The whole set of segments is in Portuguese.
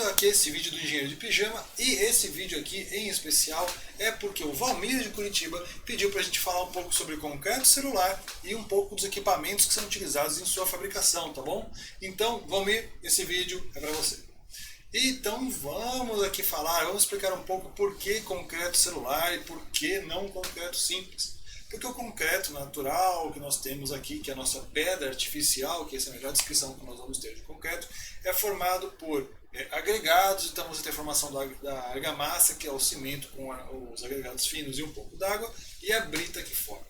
aqui a esse vídeo do Engenheiro de Pijama, e esse vídeo aqui em especial é porque o Valmir de Curitiba pediu para a gente falar um pouco sobre concreto celular e um pouco dos equipamentos que são utilizados em sua fabricação, tá bom? Então, Valmir, esse vídeo é para você. Então vamos aqui vamos explicar um pouco por que concreto celular e por que não concreto simples. Porque o concreto natural que nós temos aqui, que é a nossa pedra artificial, que essa é a melhor descrição que nós vamos ter de concreto, é formado por agregados. Então você tem a formação da argamassa, que é o cimento com os agregados finos e um pouco d'água, e a brita que forma.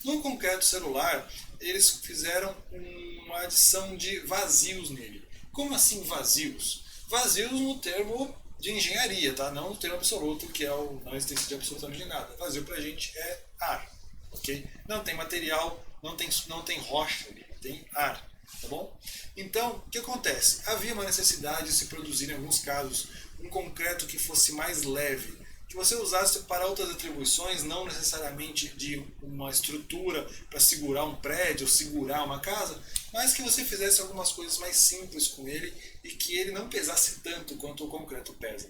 No concreto celular, eles fizeram uma adição de vazios nele. Como assim vazios? Vazios no termo de engenharia, tá? Não no termo absoluto, que é não existência de absolutamente nada. Vazio pra gente é ar, ok? Não tem material, não tem rocha ali, tem ar, tá bom? Então, o que acontece? Havia uma necessidade de se produzir, em alguns casos, um concreto que fosse mais leve, que você usasse para outras atribuições, não necessariamente de uma estrutura para segurar um prédio, ou segurar uma casa, mas que você fizesse algumas coisas mais simples com ele e que ele não pesasse tanto quanto o concreto pesa.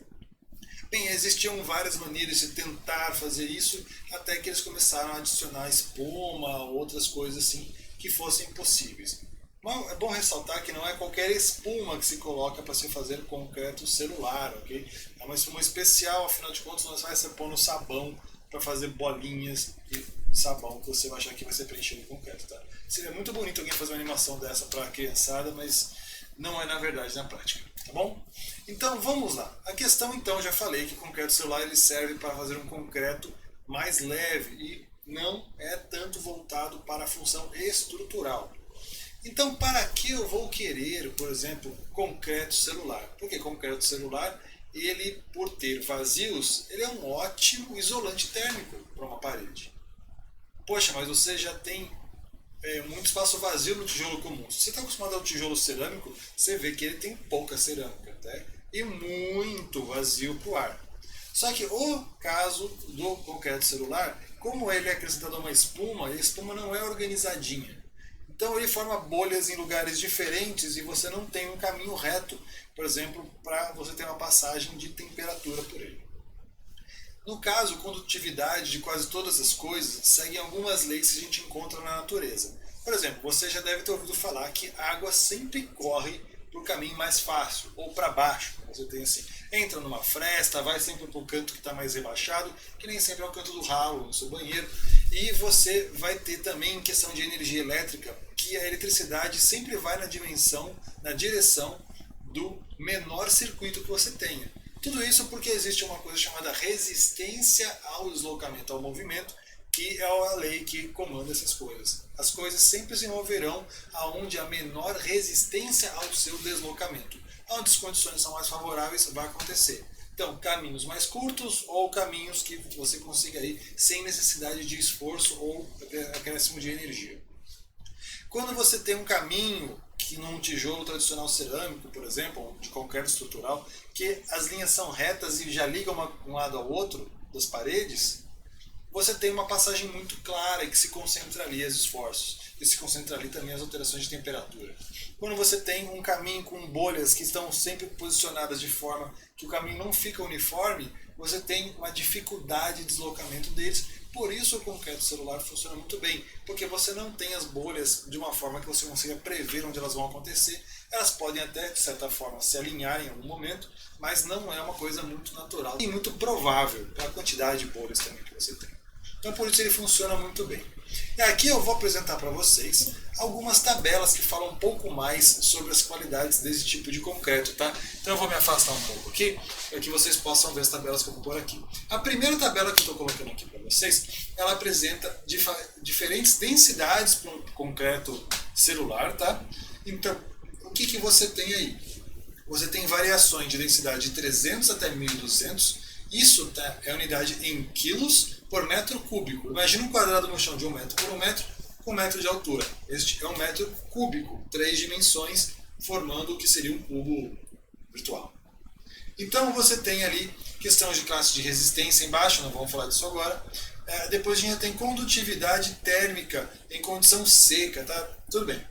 Bem, existiam várias maneiras de tentar fazer isso, até que eles começaram a adicionar espuma, outras coisas assim, que fossem possíveis. Mas é bom ressaltar que não é qualquer espuma que se coloca para se fazer concreto celular, ok? É uma espuma especial, afinal de contas, nós vamos pôr no sabão para fazer bolinhas de sabão que você vai achar que vai ser preenchido em concreto, tá? Seria muito bonito alguém fazer uma animação dessa para a criançada, mas não é na verdade na prática, tá bom? Então vamos lá. A questão então, já falei que o concreto celular ele serve para fazer um concreto mais leve e não é tanto voltado para a função estrutural. Então, para que eu vou querer, por exemplo, concreto celular? Porque concreto celular, ele, por ter vazios, ele é um ótimo isolante térmico para uma parede. Poxa, mas você já tem muito espaço vazio no tijolo comum. Se você está acostumado ao tijolo cerâmico, você vê que ele tem pouca cerâmica, tá? E muito vazio para o ar. Só que o caso do concreto celular, como ele é acrescentado a uma espuma, e a espuma não é organizadinha. Então ele forma bolhas em lugares diferentes e você não tem um caminho reto, por exemplo, para você ter uma passagem de temperatura por ele. No caso, condutividade de quase todas as coisas seguem algumas leis que a gente encontra na natureza. Por exemplo, você já deve ter ouvido falar que a água sempre corre para o caminho mais fácil, ou para baixo. Você tem assim, entra numa fresta, vai sempre para o canto que está mais rebaixado, que nem sempre é o canto do ralo, no seu banheiro. E você vai ter também, em questão de energia elétrica, que a eletricidade sempre vai na direção do menor circuito que você tenha. Tudo isso porque existe uma coisa chamada resistência ao deslocamento, ao movimento, que é a lei que comanda essas coisas. As coisas sempre se moverão aonde a menor resistência ao seu deslocamento. Onde as condições são mais favoráveis, vai acontecer. Então, caminhos mais curtos ou caminhos que você consiga ir sem necessidade de esforço ou acréscimo de energia. Quando você tem um caminho que num tijolo tradicional cerâmico, por exemplo, ou de concreto estrutural, que as linhas são retas e já ligam um lado ao outro das paredes, você tem uma passagem muito clara e que se concentra ali os esforços. E se concentra ali também as alterações de temperatura. Quando você tem um caminho com bolhas que estão sempre posicionadas de forma que o caminho não fica uniforme, você tem uma dificuldade de deslocamento deles. Por isso o concreto celular funciona muito bem, porque você não tem as bolhas de uma forma que você consiga prever onde elas vão acontecer. Elas podem até, de certa forma, se alinhar em algum momento, mas não é uma coisa muito natural e muito provável pela quantidade de bolhas também que você tem. Então por isso ele funciona muito bem. E aqui eu vou apresentar para vocês algumas tabelas que falam um pouco mais sobre as qualidades desse tipo de concreto, tá? Então eu vou me afastar um pouco aqui, para que vocês possam ver as tabelas que eu vou pôr aqui. A primeira tabela que eu estou colocando aqui para vocês, ela apresenta diferentes densidades para um concreto celular, tá? Então, o que você tem aí? Você tem variações de densidade de 300 até 1200. Isso, tá, é a unidade em quilos por metro cúbico. Imagina um quadrado no chão de 1 metro por 1 metro, com 1 metro de altura. Este é um metro cúbico, 3 dimensões, formando o que seria um cubo virtual. Então você tem ali questão de classe de resistência embaixo, não vamos falar disso agora. Depois a gente tem condutividade térmica em condição seca, tá? Tudo bem.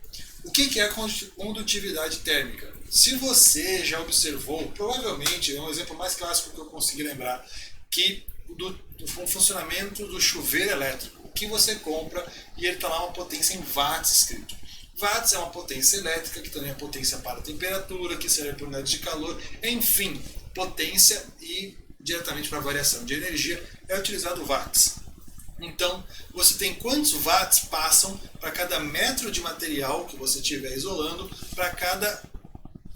O que é a condutividade térmica? Se você já observou, provavelmente, é um exemplo mais clássico que eu consegui lembrar, que do funcionamento do chuveiro elétrico, que você compra e ele está lá uma potência em watts escrito. Watts é uma potência elétrica, que também é potência para temperatura, que serve para unidades de calor, enfim, potência e diretamente para variação de energia é utilizado watts. Então, você tem quantos watts passam para cada metro de material que você estiver isolando, para cada...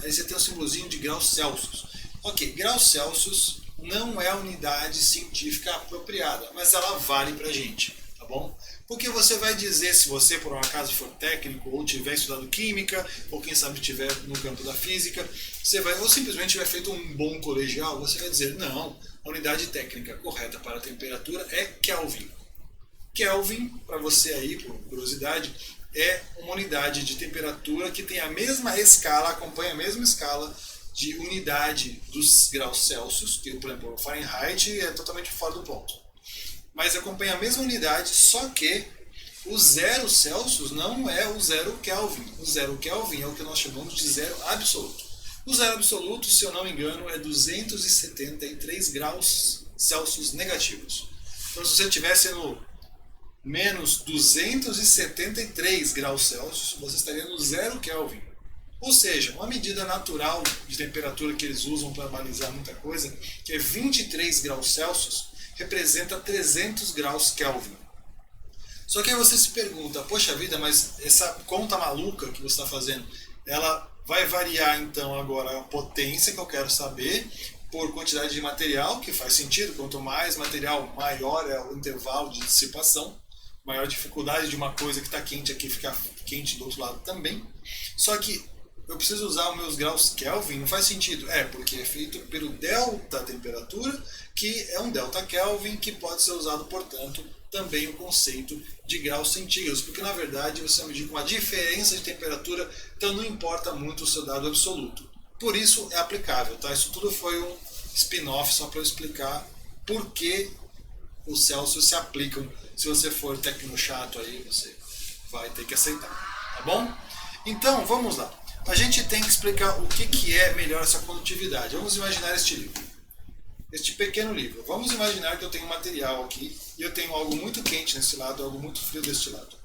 Aí você tem um símbolozinho de graus Celsius. Ok, graus Celsius não é a unidade científica apropriada, mas ela vale para a gente, tá bom? Porque você vai dizer, se você por um acaso for técnico, ou tiver estudado química, ou quem sabe estiver no campo da física, você vai, ou simplesmente tiver feito um bom colegial, você vai dizer, não, a unidade técnica correta para a temperatura é Kelvin. Kelvin, para você aí, por curiosidade, é uma unidade de temperatura que tem a mesma escala, acompanha a mesma escala de unidade dos graus Celsius, que, por exemplo, o Fahrenheit é totalmente fora do ponto. Mas acompanha a mesma unidade, só que o 0 Celsius não é o 0 Kelvin. O 0 Kelvin é o que nós chamamos de zero absoluto. O zero absoluto, se eu não me engano, é 273 graus Celsius negativos. Então, se você estivesse no menos 273 graus Celsius, você estaria no 0 Kelvin. Ou seja, uma medida natural de temperatura que eles usam para balizar muita coisa, que é 23 graus Celsius, representa 300 graus Kelvin. Só que aí você se pergunta, poxa vida, mas essa conta maluca que você está fazendo, ela vai variar então agora a potência que eu quero saber por quantidade de material, que faz sentido, quanto mais material, maior é o intervalo de dissipação, maior dificuldade de uma coisa que está quente aqui ficar quente do outro lado também. Só que eu preciso usar os meus graus Kelvin, não faz sentido. Porque é feito pelo delta temperatura, que é um delta Kelvin, que pode ser usado, portanto, também o conceito de graus centígrados, porque na verdade você vai medir com a diferença de temperatura, então não importa muito o seu dado absoluto. Por isso é aplicável, tá? Isso tudo foi um spin-off só para eu explicar por que os Celsius se aplicam. Se você for tecno chato aí, você vai ter que aceitar, tá bom? Então, vamos lá. A gente tem que explicar o que é melhor essa condutividade. Vamos imaginar este livro. Este pequeno livro. Vamos imaginar que eu tenho um material aqui e eu tenho algo muito quente nesse lado e algo muito frio deste lado.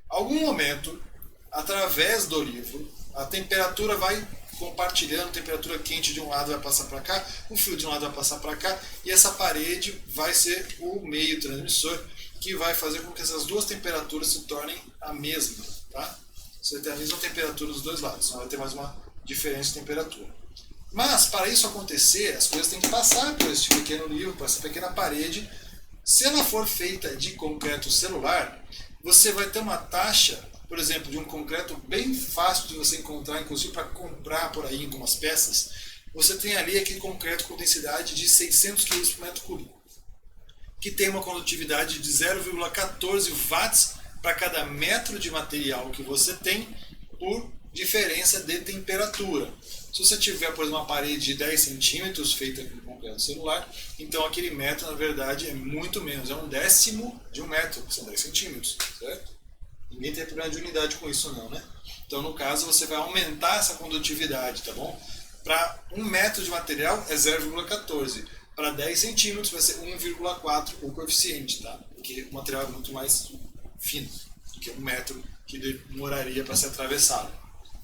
Algum momento, através do livro, a temperatura vai compartilhando, a temperatura quente de um lado vai passar para cá, o frio de um lado vai passar para cá, e essa parede vai ser o meio transmissor que vai fazer com que essas duas temperaturas se tornem a mesma, tá? Você tem a mesma temperatura dos dois lados, não vai ter mais uma diferença de temperatura. Mas, para isso acontecer, as coisas têm que passar por esse pequeno livro, por essa pequena parede. Se ela for feita de concreto celular, você vai ter uma taxa, por exemplo, de um concreto bem fácil de você encontrar, inclusive para comprar por aí em algumas peças. Você tem ali aquele concreto com densidade de 600 kg por metro cúbico, que tem uma condutividade de 0,14 watts para cada metro de material que você tem por diferença de temperatura. Se você tiver, por exemplo, uma parede de 10 centímetros feita com concreto celular, então aquele metro, na verdade, é muito menos. É um décimo de um metro, que são 10 centímetros, certo? Ninguém tem problema de unidade com isso não, né? Então, no caso, você vai aumentar essa condutividade, tá bom? Para 1 metro de material é 0,14. Para 10 centímetros vai ser 1,4 o coeficiente, tá? Porque o material é muito mais fino do que 1 metro que demoraria para ser atravessado.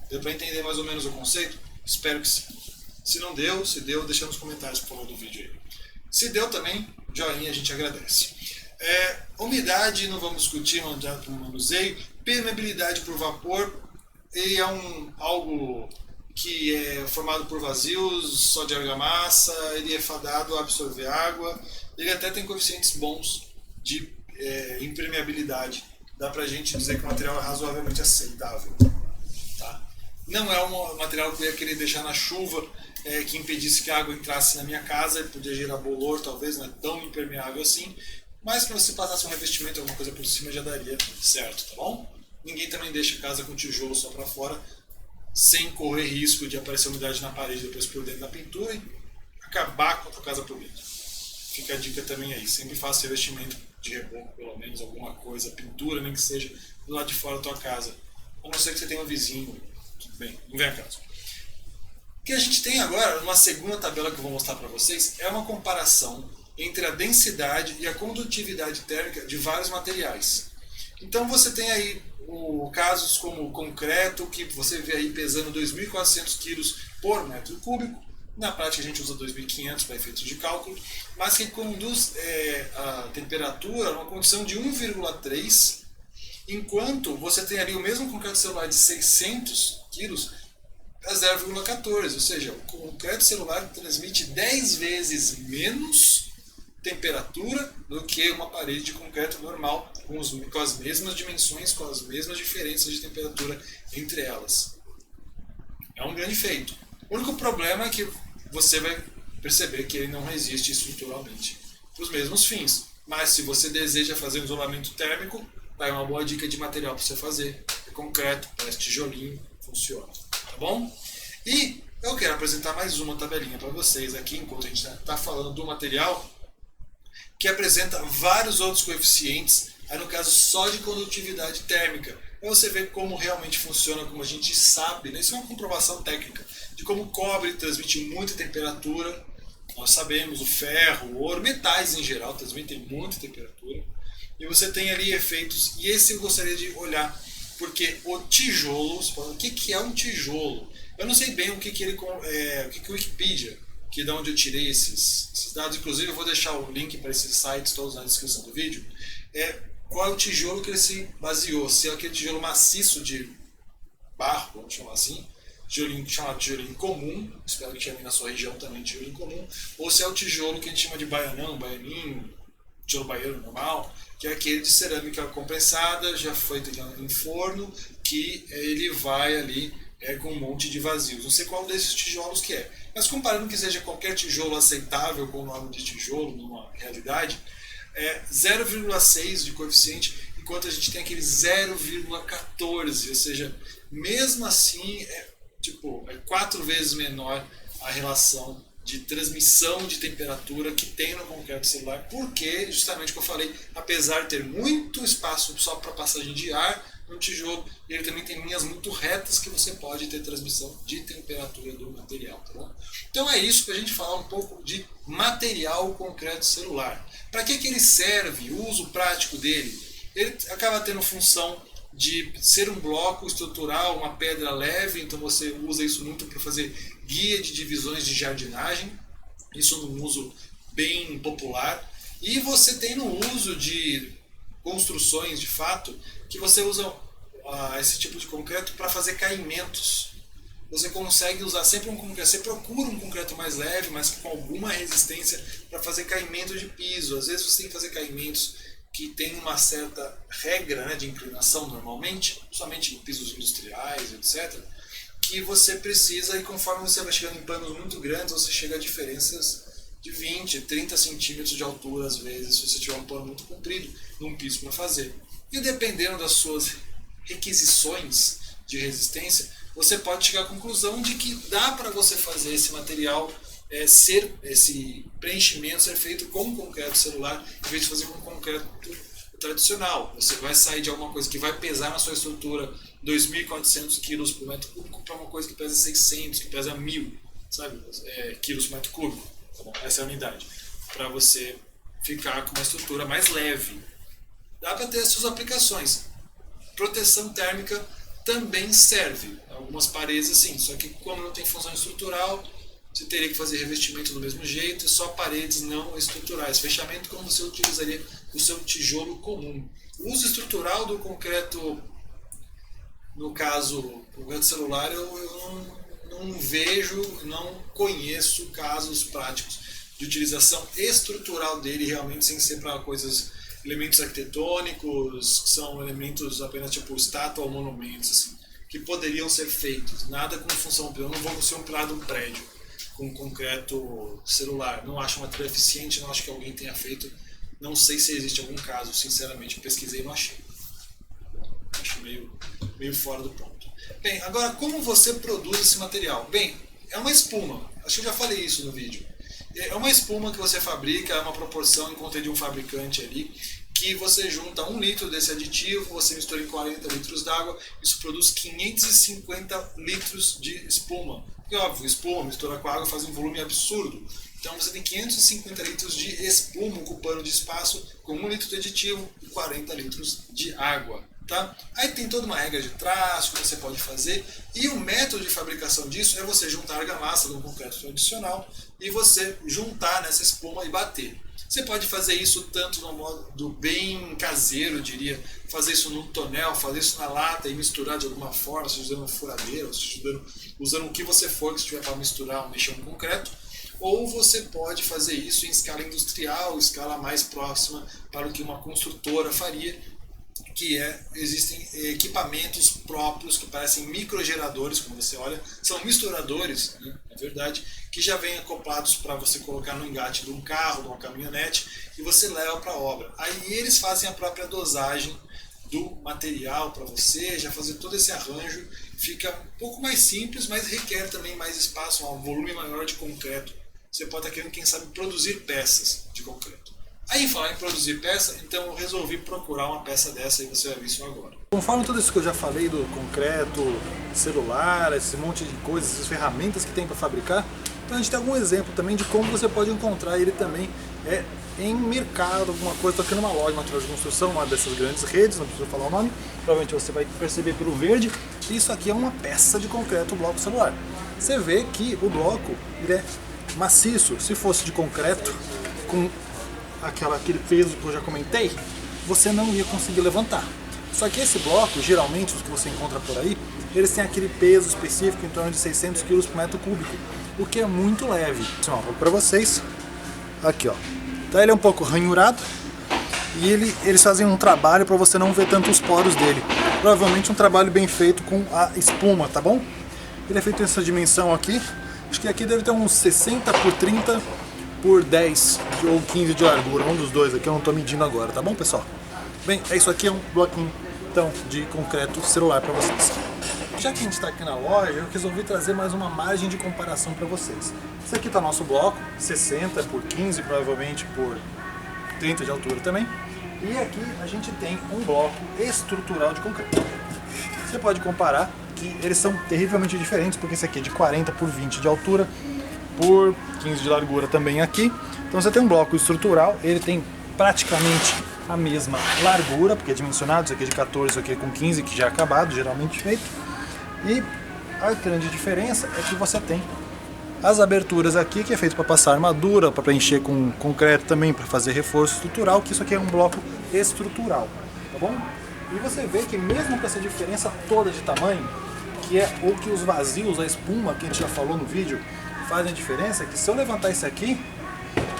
Deu para entender mais ou menos o conceito? Espero que sim. Se não deu, se deu, deixa nos comentários, por favor, do vídeo aí. Se deu também, joinha, a gente agradece. Umidade, não vamos discutir, não manuseio. Permeabilidade por vapor, ele é algo que é formado por vazios, só de argamassa, ele é fadado a absorver água, ele até tem coeficientes bons de impermeabilidade. Dá pra gente dizer que o material é razoavelmente aceitável. Tá? Não é um material que eu ia querer deixar na chuva, que impedisse que a água entrasse na minha casa, podia gerar bolor, talvez, não é tão impermeável assim, mas se você passasse um revestimento, alguma coisa por cima, já daria certo, tá bom? Ninguém também deixa a casa com tijolo só para fora, sem correr risco de aparecer umidade na parede depois por dentro da pintura e acabar com a tua casa por dentro. Fica a dica também aí, sempre faça revestimento de reboco, pelo menos alguma coisa, pintura, nem que seja do lado de fora da tua casa. a não ser que você tenha um vizinho, tudo bem, não vem a caso. O que a gente tem agora, numa segunda tabela que eu vou mostrar para vocês, é uma comparação entre a densidade e a condutividade térmica de vários materiais. Então você tem aí casos como o concreto, que você vê aí pesando 2.400 kg por metro cúbico. Na prática a gente usa 2.500 para efeitos de cálculo, mas que conduz a temperatura numa condição de 1,3, enquanto você tem ali o mesmo concreto celular de 600 kg a 0,14, ou seja, o concreto celular transmite 10 vezes menos temperatura do que uma parede de concreto normal, com as mesmas dimensões, com as mesmas diferenças de temperatura entre elas. É um grande feito. O único problema é que você vai perceber que ele não resiste estruturalmente para os mesmos fins. Mas se você deseja fazer um isolamento térmico, vai uma boa dica de material para você fazer. É concreto, parece tijolinho, funciona. Tá bom? E eu quero apresentar mais uma tabelinha para vocês aqui, enquanto a gente está falando do material, que apresenta vários outros coeficientes, aí no caso só de condutividade térmica, para você ver como realmente funciona, como a gente sabe, né? Isso é uma comprovação técnica, de como o cobre transmite muita temperatura, nós sabemos, o ferro, o ouro, metais em geral transmitem muita temperatura, e você tem ali efeitos, e esse eu gostaria de olhar, porque o tijolo, você fala, o que é um tijolo? Eu não sei bem o que o Wikipedia, que é de onde eu tirei esses dados, inclusive eu vou deixar o link para esses sites todos na descrição do vídeo, qual é o tijolo que ele se baseou, se é aquele tijolo maciço de barro, vamos chamar assim, tijolinho chamado tijolinho comum, espero que chame na sua região também tijolinho comum, ou se é o tijolo que a gente chama de baianão, baianinho, tijolo baiano normal, que é aquele de cerâmica compensada, já foi em forno, que ele vai ali com um monte de vazios. Não sei qual desses tijolos que é. Mas comparando que seja qualquer tijolo aceitável com o nome de tijolo numa realidade, é 0,6 de coeficiente, enquanto a gente tem aquele 0,14, ou seja, mesmo assim é 4 vezes menor a relação de transmissão de temperatura que tem no concreto celular, porque, justamente como eu falei, apesar de ter muito espaço só para passagem de ar no tijolo, ele também tem linhas muito retas que você pode ter transmissão de temperatura do material. Tá bom? Então é isso para a gente falar um pouco de material concreto celular. Para que ele serve, o uso prático dele? Ele acaba tendo função de ser um bloco estrutural, uma pedra leve, então você usa isso muito para fazer guia de divisões de jardinagem, isso é um uso bem popular. E você tem no uso de construções de fato, que você usa esse tipo de concreto para fazer caimentos. Você consegue usar sempre um concreto, você procura um concreto mais leve, mas com alguma resistência para fazer caimento de piso. Às vezes você tem que fazer caimentos que tem uma certa regra, né, de inclinação normalmente, somente em pisos industriais, etc., que você precisa, e conforme você vai chegando em panos muito grandes, você chega a diferenças de 20, 30 centímetros de altura, às vezes, se você tiver um pano muito comprido, num piso para fazer. E dependendo das suas requisições de resistência, você pode chegar à conclusão de que dá para você fazer esse material, esse preenchimento ser feito com concreto celular, em vez de fazer com concreto tradicional. Você vai sair de alguma coisa que vai pesar na sua estrutura 2.400 kg por metro cúbico para uma coisa que pesa 600, que pesa 1.000, sabe? Quilos por metro cúbico. Tá bom? Essa é a unidade. Para você ficar com uma estrutura mais leve. Dá para ter as suas aplicações. Proteção térmica também serve. Algumas paredes assim, só que como não tem função estrutural, você teria que fazer revestimento do mesmo jeito, só paredes não estruturais. Fechamento como você utilizaria o seu tijolo comum. O uso estrutural do concreto, no caso, concreto celular, eu não vejo, não conheço casos práticos de utilização estrutural dele realmente, sem ser para elementos arquitetônicos, que são elementos apenas tipo estátua ou monumentos, assim, que poderiam ser feitos. Nada com função, eu não vou construir um prédio com concreto celular. Não acho uma material eficiente, não acho que alguém tenha feito. Não sei se existe algum caso, sinceramente. Eu pesquisei e não achei. Acho meio fora do ponto. Bem, agora como você produz esse material? Bem, é uma espuma. Acho que eu já falei isso no vídeo. É uma espuma que você fabrica, é uma proporção, encontrei de um fabricante ali, que você junta 1 litro desse aditivo, você mistura em 40 litros d'água, isso produz 550 litros de espuma. E óbvio, espuma mistura com água faz um volume absurdo. Então você tem 550 litros de espuma ocupando de espaço com 1 litro de aditivo e 40 litros de água. Tá? Aí tem toda uma regra de traço que você pode fazer, e o método de fabricação disso é você juntar a argamassa do concreto tradicional e você juntar nessa espuma e bater. Você pode fazer isso tanto no modo bem caseiro, eu diria, fazer isso no tonel, fazer isso na lata e misturar de alguma forma, seja usando uma furadeira, ou seja usando o que você for que estiver para misturar ou mexer no concreto. Ou você pode fazer isso em escala industrial, escala mais próxima para o que uma construtora faria, que existem equipamentos próprios que parecem microgeradores, como você olha, são misturadores, né, na verdade, que já vêm acoplados para você colocar no engate de um carro, de uma caminhonete, e você leva para a obra. Aí eles fazem a própria dosagem do material para você, já fazer todo esse arranjo, fica um pouco mais simples, mas requer também mais espaço, um volume maior de concreto. Você pode estar querendo, quem sabe, produzir peças de concreto. Aí, falar em produzir peça, então eu resolvi procurar uma peça dessa e você vai ver isso agora. Conforme tudo isso que eu já falei do concreto, celular, esse monte de coisas, essas ferramentas que tem para fabricar, então a gente tem algum exemplo também de como você pode encontrar ele também em mercado, alguma coisa, tô aqui numa loja, uma loja de construção, uma dessas grandes redes, não preciso falar o nome, provavelmente você vai perceber pelo verde, isso aqui é uma peça de concreto, bloco celular. Você vê que o bloco ele é maciço, se fosse de concreto, com aquele peso que eu já comentei, você não ia conseguir levantar. Só que esse bloco, geralmente os que você encontra por aí, eles têm aquele peso específico em torno de 600 kg por metro cúbico, o que é muito leve. Vou para vocês, aqui ó, tá, ele é um pouco ranhurado e eles fazem um trabalho para você não ver tanto os poros dele. Provavelmente um trabalho bem feito com a espuma, tá bom? Ele é feito nessa dimensão aqui, acho que aqui deve ter uns 60 por 30 por 10 ou 15 de largura, um dos dois aqui, eu não estou medindo agora, tá bom, pessoal? Bem, isso aqui é um bloquinho então de concreto celular para vocês. Já que a gente está aqui na loja, eu resolvi trazer mais uma margem de comparação para vocês. Esse aqui está nosso bloco, 60 por 15, provavelmente por 30 de altura também. E aqui a gente tem um bloco estrutural de concreto. Você pode comparar que eles são terrivelmente diferentes, porque esse aqui é de 40 por 20 de altura, por 15 de largura também aqui. Então você tem um bloco estrutural, ele tem praticamente a mesma largura, porque é dimensionado, isso aqui é de 14, isso aqui é com 15, que já é acabado, geralmente feito. E a grande diferença é que você tem as aberturas aqui, que é feito para passar armadura, para preencher com concreto também, para fazer reforço estrutural, que isso aqui é um bloco estrutural, tá bom? E você vê que mesmo com essa diferença toda de tamanho, que é o que os vazios, a espuma, que a gente já falou no vídeo, fazem a diferença, é que se eu levantar esse aqui,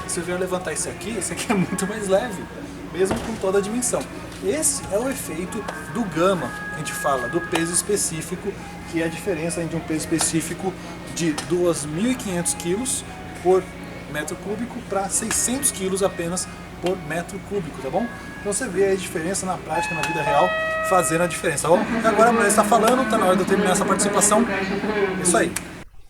se eu vier levantar esse aqui é muito mais leve, mesmo com toda a dimensão. Esse é o efeito do gama, que a gente fala, do peso específico, que é a diferença entre um peso específico de 2.500 kg por metro cúbico para 600 kg apenas por metro cúbico, tá bom? Então você vê a diferença na prática, na vida real, fazendo a diferença, tá bom? Agora a mulher está falando, tá na hora de eu terminar essa participação. É isso aí.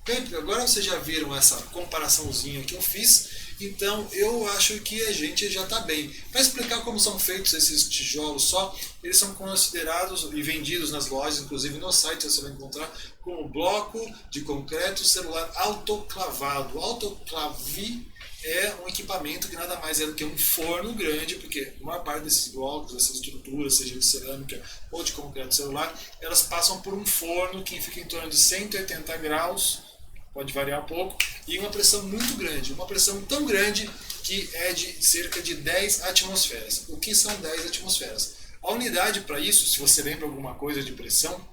Bem, agora vocês já viram essa comparaçãozinha que eu fiz, então eu acho que a gente já está bem. Para explicar como são feitos esses tijolos só, eles são considerados e vendidos nas lojas, inclusive no site você vai encontrar, como bloco de concreto celular autoclavado. Autoclave é um equipamento que nada mais é do que um forno grande, porque a maior parte desses blocos, dessas estruturas, seja de cerâmica ou de concreto celular, elas passam por um forno que fica em torno de 180 graus, pode variar um pouco, e uma pressão muito grande, uma pressão tão grande que é de cerca de 10 atmosferas. O que são 10 atmosferas? A unidade para isso, se você lembra alguma coisa de pressão,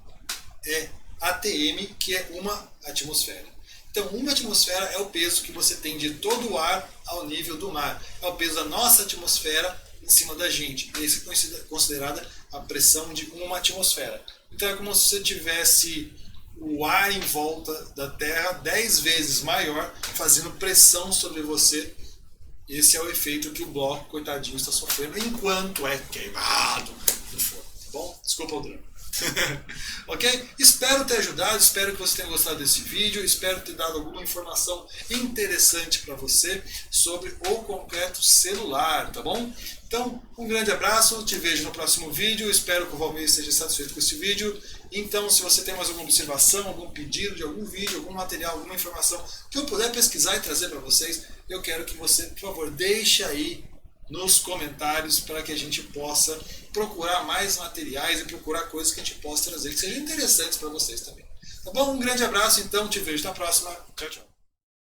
é ATM, que é uma atmosfera. Então, uma atmosfera é o peso que você tem de todo o ar ao nível do mar. É o peso da nossa atmosfera em cima da gente. Essa é considerada a pressão de uma atmosfera. Então, é como se você tivesse o ar em volta da Terra 10 vezes maior, fazendo pressão sobre você. Esse é o efeito que o bloco, coitadinho, está sofrendo enquanto é queimado no forno. Tá bom? Desculpa o drama. Ok? Espero ter ajudado, espero que você tenha gostado desse vídeo, espero ter dado alguma informação interessante para você sobre o concreto celular, tá bom? Então, um grande abraço, te vejo no próximo vídeo, espero que o Valmir esteja satisfeito com esse vídeo. Então, se você tem mais alguma observação, algum pedido de algum vídeo, algum material, alguma informação que eu puder pesquisar e trazer para vocês, eu quero que você, por favor, deixe aí nos comentários para que a gente possa procurar mais materiais e procurar coisas que a gente possa trazer que sejam interessantes para vocês também. Tá bom? Um grande abraço, então, te vejo na próxima. Tchau, tchau.